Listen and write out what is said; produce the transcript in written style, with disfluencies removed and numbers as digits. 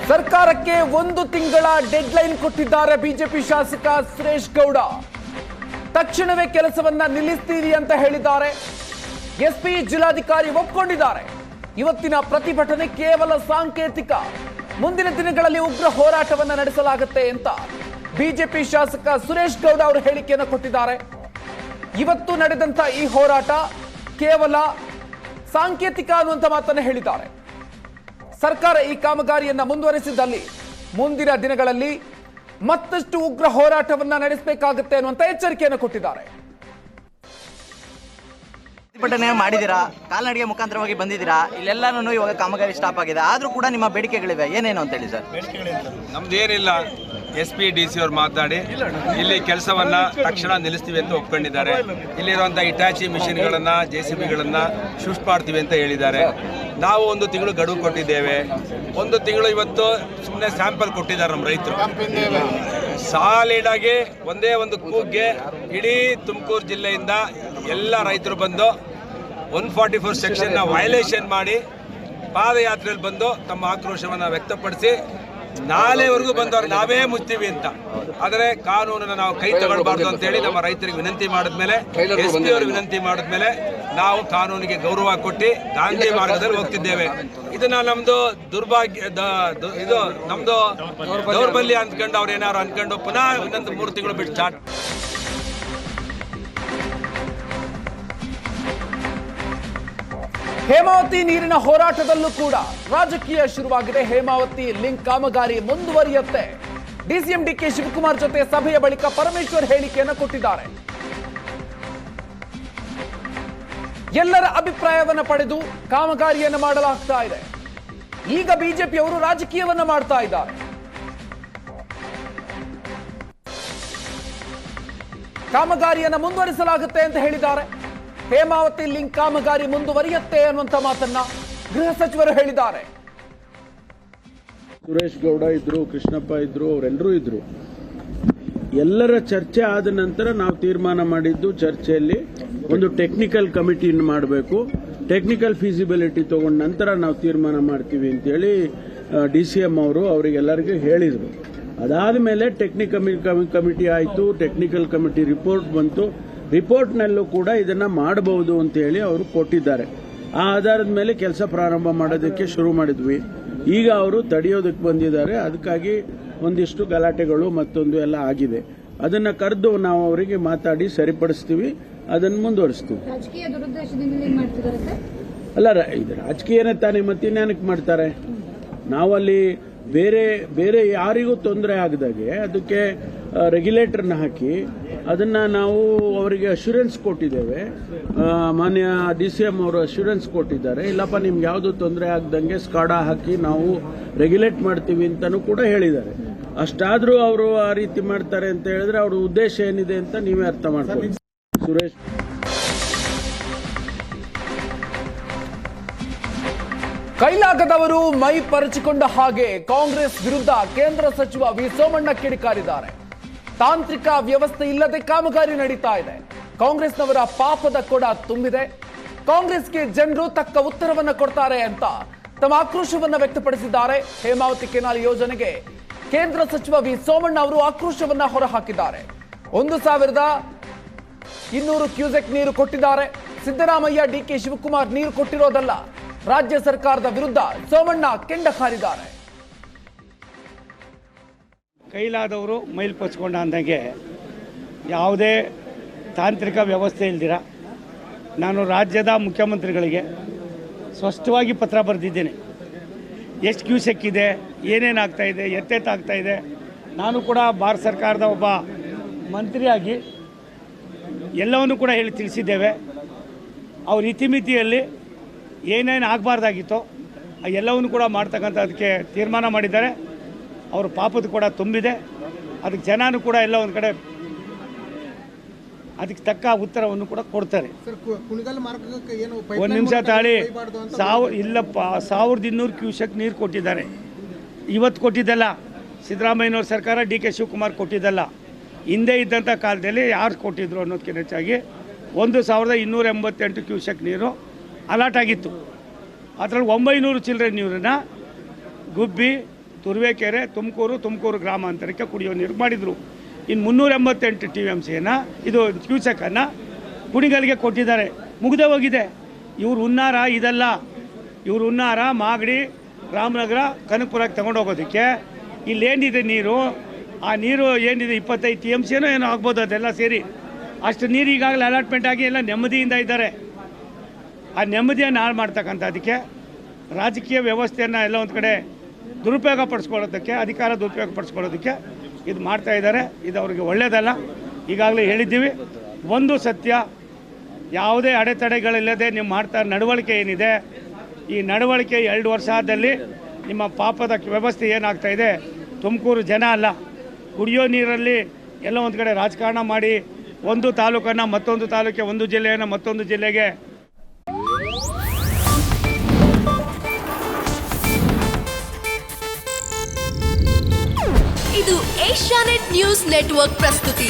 ಸರ್ಕಾರಕ್ಕೆ 1 ತಿಂಗಳ ಡೆಡ್ಲೈನ್ ಕೊಟ್ಟಿದ್ದಾರೆ ಬಿಜೆಪಿ ಶಾಸಕ ಸುರೇಶ್ ಗೌಡ. ತಕ್ಷಣವೇ ಕೆಲಸವನ್ನ ನಿಲ್ಲಿಸ್ತೀವಿ ಅಂತ ಹೇಳಿದ್ದಾರೆ. ಎಸ್ಪಿ ಜಿಲ್ಲಾಧಿಕಾರಿ ಒಪ್ಪಿಕೊಂಡಿದ್ದಾರೆ. ಇವತ್ತಿನ ಪ್ರತಿಭಟನೆ ಕೇವಲ ಸಾಂಕೇತಿಕ, ಮುಂದಿನ ದಿನಗಳಲ್ಲಿ ಉಗ್ರ ಹೋರಾಟವನ್ನ ನಡೆಸಲಾಗುತ್ತೆ ಅಂತ ಬಿಜೆಪಿ ಶಾಸಕ ಸುರೇಶ್ ಗೌಡ ಅವರು ಹೇಳಿಕೆಯನ್ನು ಕೊಟ್ಟಿದ್ದಾರೆ. ಇವತ್ತು ನಡೆದಂತ ಈ ಹೋರಾಟ ಕೇವಲ ಸಾಂಕೇತಿಕ ಅನ್ನುವಂತ ಮಾತನ್ನು ಹೇಳಿದ್ದಾರೆ. ಸರ್ಕಾರ ಈ ಕಾಮಗಾರಿಯನ್ನ ಮುಂದುವರಿಸಿದಲ್ಲಿ ಮುಂದಿನ ದಿನಗಳಲ್ಲಿ ಮತ್ತಷ್ಟು ಉಗ್ರ ಹೋರಾಟವನ್ನ ನಡೆಸಬೇಕಾಗುತ್ತೆ ಅನ್ನುವಂತ ಎಚ್ಚರಿಕೆಯನ್ನು ಕೊಟ್ಟಿದ್ದಾರೆ. ಪ್ರತಿಭಟನೆ ಮಾಡಿದಿರಾ, ಕಾಲ್ನಡಿಗೆ ಮುಖಾಂತರವಾಗಿ ಬಂದಿದ್ದೀರಾ, ಇಲ್ಲೆಲ್ಲಾನು ಇವಾಗ ಕಾಮಗಾರಿ ಸ್ಟಾಪ್ ಆಗಿದೆ. ಆದ್ರೂ ಕೂಡ ನಿಮ್ಮ ಬೇಡಿಕೆಗಳಿವೆ, ಏನೇನು ಅಂತ ಹೇಳಿ ಸರ್? ನಮ್ದು ಏನಿಲ್ಲ, SP DC ಅವರು ಮಾತಾಡಿ ಇಲ್ಲಿ ಕೆಲಸವನ್ನ ತಕ್ಷಣ ನಿಲ್ಲಿಸ್ತೀವಿ ಅಂತ ಒಪ್ಕೊಂಡಿದ್ದಾರೆ. ಇಲ್ಲಿರುವಂಥ ಇಟಾಚಿ ಮಿಷಿನ್ಗಳನ್ನ JCBಗಳನ್ನ ಶಿಫ್ಟ್ ಮಾಡ್ತೀವಿ ಅಂತ ಹೇಳಿದ್ದಾರೆ. ನಾವು 1 ತಿಂಗಳು ಗಡುವು ಕೊಟ್ಟಿದ್ದೇವೆ. 1 ತಿಂಗಳು ಇವತ್ತು ಸುಮ್ಮನೆ ಸ್ಯಾಂಪಲ್ ಕೊಟ್ಟಿದ್ದಾರೆ ನಮ್ಮ ರೈತರು. ಸಾಲಿಡ್ ಆಗಿ ಒಂದೇ ಒಂದು ಕೂಗ್ಗೆ ಇಡೀ ತುಮಕೂರು ಜಿಲ್ಲೆಯಿಂದ ಎಲ್ಲ ರೈತರು ಬಂದು 144 ಸೆಕ್ಷನ್ನ ವೈಲೇಷನ್ ಮಾಡಿ ಪಾದಯಾತ್ರೆಯಲ್ಲಿ ಬಂದು ತಮ್ಮ ಆಕ್ರೋಶವನ್ನು ವ್ಯಕ್ತಪಡಿಸಿ ನಾಳೆವರೆಗೂ ಬಂದವ್ರು ನಾವೇ ಮುಚ್ತೀವಿ ಅಂತ. ಆದರೆ ಕಾನೂನನ್ನು ನಾವು ಕೈ ತಗೊಳ್ಬಾರ್ದು ಅಂತೇಳಿ ನಮ್ಮ ರೈತರಿಗೆ ವಿನಂತಿ ಮಾಡಿದ್ಮೇಲೆ, SP ಅವ್ರಿಗೆ ವಿನಂತಿ ಮಾಡಿದ್ಮೇಲೆ ನಾವು ಕಾನೂನಿಗೆ ಗೌರವ ಕೊಟ್ಟು ಗಾಂಧಿ ಮಾರ್ಗದಲ್ಲಿ ಹೋಗ್ತಿದ್ದೇವೆ. ಇದನ್ನ ನಮ್ದು ದುರ್ಭಾಗ್ಯ, ಇದು ನಮ್ದು ದೌರ್ಬಲ್ಯ ಅಂದ್ಕೊಂಡು ಅವ್ರು ಏನಾದ್ರು ಅಂದ್ಕೊಂಡು ಪುನಃ ಇನ್ನೊಂದು 3 ತಿಂಗಳು ಬಿಟ್ಟು ಸ್ಟಾರ್ಟ್. ಹೇಮಾವತಿ ನೀರಿನ ಹೋರಾಟದಲ್ಲೂ ಕೂಡ ರಾಜಕೀಯ ಶುರುವಾಗಿದೆ. ಹೇಮಾವತಿ ಲಿಂಕ್ ಕಾಮಗಾರಿ ಮುಂದುವರಿಯುತ್ತೆ. DCM DK ಶಿವಕುಮಾರ್ ಜೊತೆ ಸಭೆಯ ಬಳಿಕ ಪರಮೇಶ್ವರ್ ಹೇಳಿಕೆಯನ್ನು ಕೊಟ್ಟಿದ್ದಾರೆ. ಎಲ್ಲರ ಅಭಿಪ್ರಾಯವನ್ನು ಪಡೆದು ಕಾಮಗಾರಿಯನ್ನು ಮಾಡಲಾಗ್ತಾ ಇದೆ. ಈಗ ಬಿಜೆಪಿಯವರು ರಾಜಕೀಯವನ್ನ ಮಾಡ್ತಾ ಇದ್ದಾರೆ. ಕಾಮಗಾರಿಯನ್ನು ಮುಂದುವರಿಸಲಾಗುತ್ತೆ ಅಂತ ಹೇಳಿದ್ದಾರೆ. ಹೇಮಾವತಿ ಲಿಂಕ್ ಕಾಮಗಾರಿ ಮುಂದುವರಿಯುತ್ತೆ ಅನ್ನುವಂತ ಮಾತನ್ನ ಗೃಹ ಸಚಿವರು ಹೇಳಿದ್ದಾರೆ. ಸುರೇಶ್ ಗೌಡ ಇದ್ರು, ಕೃಷ್ಣಪ್ಪ ಇದ್ರು, ಅವರೆಲ್ಲರೂ ಇದ್ರು. ಎಲ್ಲರ ಚರ್ಚೆ ಆದ ನಂತರ ನಾವು ತೀರ್ಮಾನ ಮಾಡಿದ್ದು, ಚರ್ಚೆಯಲ್ಲಿ ಒಂದು ಟೆಕ್ನಿಕಲ್ ಕಮಿಟಿಯನ್ನು ಮಾಡಬೇಕು, ಟೆಕ್ನಿಕಲ್ ಫೀಸಿಬಿಲಿಟಿ ತಗೊಂಡ ನಂತರ ನಾವು ತೀರ್ಮಾನ ಮಾಡ್ತೀವಿ ಅಂತೇಳಿ DCM ಅವರು ಅವರಿಗೆಲ್ಲರಿಗೂ ಹೇಳಿದರು. ಅದಾದ ಮೇಲೆ ಟೆಕ್ನಿಕಲ್ ಕಮಿಟಿ ಆಯಿತು, ಟೆಕ್ನಿಕಲ್ ಕಮಿಟಿ ರಿಪೋರ್ಟ್ ಬಂತು. ರಿಪೋರ್ಟ್ನಲ್ಲೂ ಕೂಡ ಇದನ್ನ ಮಾಡಬಹುದು ಅಂತ ಹೇಳಿ ಅವರು ಕೊಟ್ಟಿದ್ದಾರೆ. ಆ ಆಧಾರದ ಮೇಲೆ ಕೆಲಸ ಪ್ರಾರಂಭ ಮಾಡೋದಕ್ಕೆ ಶುರು ಮಾಡಿದ್ವಿ. ಈಗ ಅವರು ತಡೆಯೋದಕ್ಕೆ ಬಂದಿದ್ದಾರೆ. ಅದಕ್ಕಾಗಿ ಒಂದಿಷ್ಟು ಗಲಾಟೆಗಳು ಮತ್ತೊಂದು ಎಲ್ಲ ಆಗಿದೆ. ಅದನ್ನ ಕರೆದು ನಾವು ಅವರಿಗೆ ಮಾತಾಡಿ ಸರಿಪಡಿಸ್ತೀವಿ, ಅದನ್ನು ಮುಂದುವರಿಸ್ತೀವಿ. ಅಲ್ಲ, ಇದು ರಾಜಕೀಯನೇ ತಾನೇ, ಮತ್ತಿನ್ಯಾನಕ್ಕೆ ಮಾಡ್ತಾರೆ? ನಾವಲ್ಲಿ ಬೇರೆ ಯಾರಿಗೂ ತೊಂದರೆ ಆಗದಾಗೆ ಅದಕ್ಕೆ ರೆಗ್ಯುಲೇಟರ್ನ ಹಾಕಿ ಅದನ್ನ ನಾವು ಅವರಿಗೆ ಅಶ್ಯೂರೆನ್ಸ್ ಕೊಟ್ಟಿದ್ದೇವೆ. ಮಾನ್ಯ DCM ಅವರು ಅಶ್ಯೂರೆನ್ಸ್ ಕೊಟ್ಟಿದ್ದಾರೆ, ಇಲ್ಲಪ್ಪ ನಿಮ್ಗೆ ಯಾವುದು ತೊಂದರೆ ಆಗದಂಗೆ ಸ್ಕಾಡಾ ಹಾಕಿ ನಾವು ರೆಗ್ಯುಲೇಟ್ ಮಾಡ್ತೀವಿ ಅಂತಾನೂ ಕೂಡ ಹೇಳಿದ್ದಾರೆ. ಅಷ್ಟಾದ್ರೂ ಅವರು ಆ ರೀತಿ ಮಾಡ್ತಾರೆ ಅಂತ ಹೇಳಿದ್ರೆ ಅವ್ರ ಉದ್ದೇಶ ಏನಿದೆ ಅಂತ ನೀವೇ ಅರ್ಥ ಮಾಡ್ಕೊಳ್ಳಿ. ಸುರೇಶ್ ಕೈಲಾಗದವರು ಮೈ ಪರಚಿಕೊಂಡ ಹಾಗೆ ಕಾಂಗ್ರೆಸ್ ವಿರುದ್ಧ ಕೇಂದ್ರ ಸಚಿವ ವಿ ಸೋಮಣ್ಣ ಕಿಡಿಕಾರಿದ್ದಾರೆ. ತಾಂತ್ರಿಕ ವ್ಯವಸ್ಥೆ ಇಲ್ಲದೆ ಕಾಮಗಾರಿ ನಡೀತಾ ಇದೆ. ಕಾಂಗ್ರೆಸ್ನವರ ಪಾಪದ ಕೊಡ ತುಂಬಿದೆ. ಕಾಂಗ್ರೆಸ್ಗೆ ಜನರು ತಕ್ಕ ಉತ್ತರವನ್ನು ಕೊಡ್ತಾರೆ ಅಂತ ತಮ್ಮ ಆಕ್ರೋಶವನ್ನ ವ್ಯಕ್ತಪಡಿಸಿದ್ದಾರೆ. ಹೇಮಾವತಿ ಕೆನಾಲ್ ಯೋಜನೆಗೆ ಕೇಂದ್ರ ಸಚಿವ ವಿ ಸೋಮಣ್ಣ ಅವರು ಆಕ್ರೋಶವನ್ನ ಹೊರಹಾಕಿದ್ದಾರೆ. 1200 ಕ್ಯೂಸೆಕ್ ನೀರು ಕೊಟ್ಟಿದ್ದಾರೆ. ಸಿದ್ದರಾಮಯ್ಯ, DK ಶಿವಕುಮಾರ್ ನೀರು ಕೊಟ್ಟಿರೋದಲ್ಲ, ರಾಜ್ಯ ಸರ್ಕಾರದ ವಿರುದ್ಧ ಸೋಮಣ್ಣ ಕೆಂಡ ಕಾರಿದ್ದಾರೆ. ಕೈಲಾದವರು ಮೈಲ್ ಪಚ್ಕೊಂಡ ಅಂದಂಗೆ ಯಾವುದೇ ತಾಂತ್ರಿಕ ವ್ಯವಸ್ಥೆ ಇಲ್ದಿರ ನಾನು ರಾಜ್ಯದ ಮುಖ್ಯಮಂತ್ರಿಗಳಿಗೆ ಸ್ಪಷ್ಟವಾಗಿ ಪತ್ರ ಬರೆದಿದ್ದೇನೆ. ಎಷ್ಟು ಕ್ಯೂಸೆಕ್ ಇದೆ, ಏನೇನಾಗ್ತಾ ಇದೆ, ಎತ್ತೆತ್ತಾಗ್ತಾ ಇದೆ. ನಾನು ಕೂಡ ಭಾರತ ಸರ್ಕಾರದ ಒಬ್ಬ ಮಂತ್ರಿಯಾಗಿ ಎಲ್ಲವನ್ನೂ ಕೂಡ ಹೇಳಿ ತಿಳಿಸಿದ್ದೇವೆ. ಅವ್ರ ಇತಿಮಿತಿಯಲ್ಲಿ ಏನೇನು ಆಗಬಾರ್ದಾಗಿತ್ತೋ ಆ ಎಲ್ಲವನ್ನು ಕೂಡ ಮಾಡ್ತಕ್ಕಂಥದಕ್ಕೆ ತೀರ್ಮಾನ ಮಾಡಿದ್ದಾರೆ. ಅವ್ರ ಪಾಪದ ಕೂಡ ತುಂಬಿದೆ. ಅದಕ್ಕೆ ಜನನೂ ಕೂಡ ಎಲ್ಲ ಒಂದು ಕಡೆ ಅದಕ್ಕೆ ತಕ್ಕ ಉತ್ತರವನ್ನು ಕೂಡ ಕೊಡ್ತಾರೆ. ಒಂದು ನಿಮಿಷ ತಾಳಿ, ಇಲ್ಲಪ್ಪ, 1200 ಕ್ಯೂಸೆಕ್ ನೀರು ಕೊಟ್ಟಿದ್ದಾರೆ. ಇವತ್ತು ಕೊಟ್ಟಿದ್ದಲ್ಲ, ಸಿದ್ದರಾಮಯ್ಯನವ್ರ ಸರ್ಕಾರ DK ಶಿವಕುಮಾರ್ ಕೊಟ್ಟಿದ್ದಲ್ಲ. ಹಿಂದೆ ಇದ್ದಂಥ ಕಾಲದಲ್ಲಿ ಯಾರು ಕೊಟ್ಟಿದ್ರು ಅನ್ನೋದಕ್ಕಿಂತ ಹೆಚ್ಚಾಗಿ 1288 ಕ್ಯೂಸೆಕ್ ನೀರು ಅಲಾಟ್ ಆಗಿತ್ತು. ಅದರಲ್ಲಿ 900 ಚಿಲ್ಲರೆ ನೀರನ್ನು ಗುಬ್ಬಿ, ತುರುವೇಕೆರೆ ತುಮಕೂರು ಗ್ರಾಮಾಂತರಕ್ಕೆ ಕುಡಿಯೋ ನೀರು ಮಾಡಿದರು. ಇನ್ನು 388 TMCಯನ್ನು ಇದು ಕ್ಯೂಸೆಕ್ಕನ್ನು ಕುಣಿಗಲ್ಗೆ ಕೊಟ್ಟಿದ್ದಾರೆ. ಮುಗ್ದೇ ಹೋಗಿದೆ. ಇವ್ರು ಹುನ್ನಾರ ಇದಲ್ಲ. ಇವ್ರು ಹುನ್ನಾರ ಮಾಗಡಿ, ರಾಮನಗರ, ಕನಕಪುರಕ್ಕೆ ತಗೊಂಡೋಗೋದಕ್ಕೆ ಇಲ್ಲೇನಿದೆ ನೀರು, ಆ ನೀರು ಏನಿದೆ 25 TMC ಏನೋ ಆಗ್ಬೋದು, ಅದೆಲ್ಲ ಸೇರಿ ಅಷ್ಟು ನೀರು ಈಗಾಗಲೇ ಅಲಾಟ್ಮೆಂಟ್ ಆಗಿ ಎಲ್ಲ ನೆಮ್ಮದಿಯಿಂದ ಇದ್ದಾರೆ. ಆ ನೆಮ್ಮದಿಯನ್ನು ಹಾಳು ಮಾಡ್ತಕ್ಕಂಥದ್ದಕ್ಕೆ ರಾಜಕೀಯ ವ್ಯವಸ್ಥೆಯನ್ನು ಎಲ್ಲ ಒಂದು ಕಡೆ ದುರುಪಯೋಗ ಪಡಿಸ್ಕೊಳ್ಳೋದಕ್ಕೆ, ಅಧಿಕಾರ ದುರುಪಯೋಗ ಪಡಿಸ್ಕೊಳ್ಳೋದಕ್ಕೆ ಇದು ಮಾಡ್ತಾ ಇದ್ದಾರೆ. ಇದು ಅವರಿಗೆ ಒಳ್ಳೆಯದಲ್ಲ. ಈಗಾಗಲೇ ಹೇಳಿದ್ದೀವಿ. ಒಂದು ಸತ್ಯ, ಯಾವುದೇ ಅಡೆತಡೆಗಳಿಲ್ಲದೆ ನೀವು ಮಾಡ್ತಾ ನಡವಳಿಕೆ ಏನಿದೆ, ಈ ನಡವಳಿಕೆ 2 ವರ್ಷ ಆದಲ್ಲಿ ನಿಮ್ಮ ಪಾಪದ ವ್ಯವಸ್ಥೆ ಏನಾಗ್ತಾ ಇದೆ, ತುಮಕೂರು ಜನ ಅಲ್ಲ, ಕುಡಿಯೋ ನೀರಲ್ಲಿ ಎಲ್ಲ ಒಂದು ಕಡೆ ರಾಜಕಾರಣ ಮಾಡಿ ಒಂದು ತಾಲೂಕನ್ನು ಮತ್ತೊಂದು ತಾಲೂಕಿಗೆ, ಒಂದು ಜಿಲ್ಲೆಯನ್ನು ಮತ್ತೊಂದು ಜಿಲ್ಲೆಗೆ ಇದು ಏಷ್ಯಾನೆಟ್ ನ್ಯೂಸ್ ನೆಟ್ವರ್ಕ್ ಪ್ರಸ್ತುತಿ.